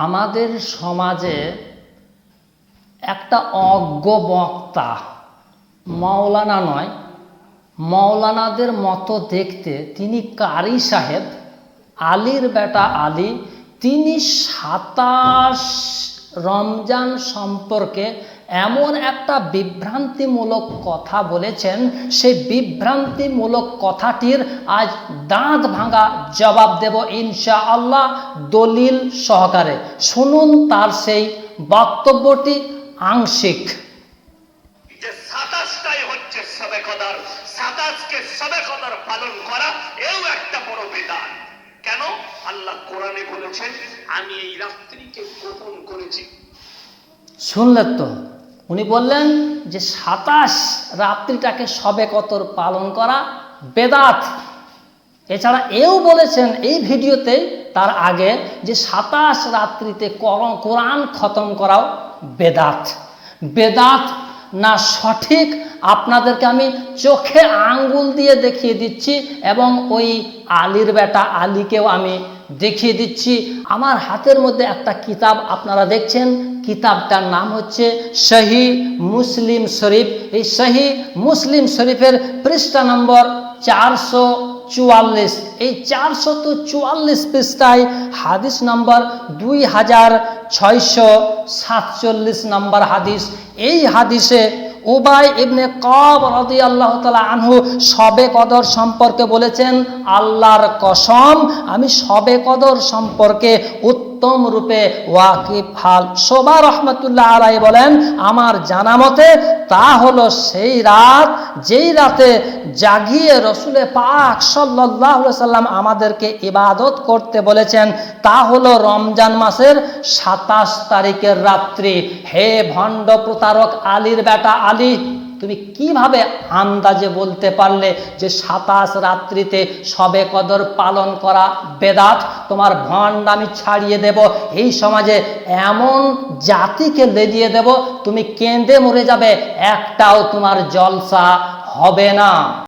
আমাদের সমাজে একটা অজ্ঞ বক্তা, মাওলানা নয়, মাওলানাদের মতো দেখতে, তিনি কারি সাহেব, আলীর বেটা আলী, তিনি 27 রমজান সম্পর্কে এমন একটা বিভ্রান্তিমূলক কথা বলেছেন, সেই বিভ্রান্তিমূলক কথাটির আজ দাঁত ভাঙা জবাব দেব ইনশাআল্লাহ, দলিল সহকারে। শুনুন তার সেই বক্তব্যটি আংশিক। যে 27টাই হচ্ছে শবে কদর, 27কে শবে কদর পালন করা এও একটা বড় বিধান। কেন? আল্লাহ কোরআনে বলেছেন, আমি এই রাত্রিকে গোপন করেছি। শুনলেন তো, উনি বললেন যে 27 রাত্রিটাকে শবে কদর পালন করা বেদাত। এছাড়া এও বলেছেন এই ভিডিওতে তার আগে যে 27 রাত্রিতে কোরআন খতম করাও বেদাত। বেদাত না সঠিক আপনাদেরকে আমি চোখে আঙ্গুল দিয়ে দেখিয়ে দিচ্ছি, এবং ওই আলীর বেটা আলীকেও আমি দেখিয়ে দিচ্ছি। আমার হাতের মধ্যে একটা কিতাব আপনারা দেখছেন, কিতাবটার নাম হচ্ছে সহি মুসলিম শরীফ। এই সহি মুসলিম শরীফের পৃষ্ঠা নম্বর 444। এই 444 পৃষ্ঠায় হাদিস নম্বর 2647 নম্বর হাদিস। এই হাদিসে উবাই ইবনে কাব রাদিয়াল্লাহু তাআলা আনহু শবে কদর সম্পর্কে বলেছেন, আল্লাহর কসম আমি শবে কদর সম্পর্কে উত্তম রূপে ওয়াকিফ। হাল শোভা রহমতুল্লাহ আলাইহি বলেন, আমার জানা মতে তা হলো সেই রাত যেই রাতে জাগিয়ে রসুলে পাক সাল্লাল্লাহু আলাইহি সাল্লাম আমাদেরকে ইবাদত করতে বলেছেন, তা হলো রমজান মাসের 27 তারিখের রাত্রি। হে ভণ্ড প্রতারক আলীর বেটা আলী, তুমি কিভাবে আন্দাজে বলতে পারলে যে 27 রাত্রিতে শবে কদর পালন করা বেদাত? তোমার ভণ্ডামি ছাড়িয়ে দেব, এই সমাজে এমন জাতিকে লেলিয়ে দেব তুমি কেঁদে মরে যাবে, একটাও তোমার জলসা হবে না।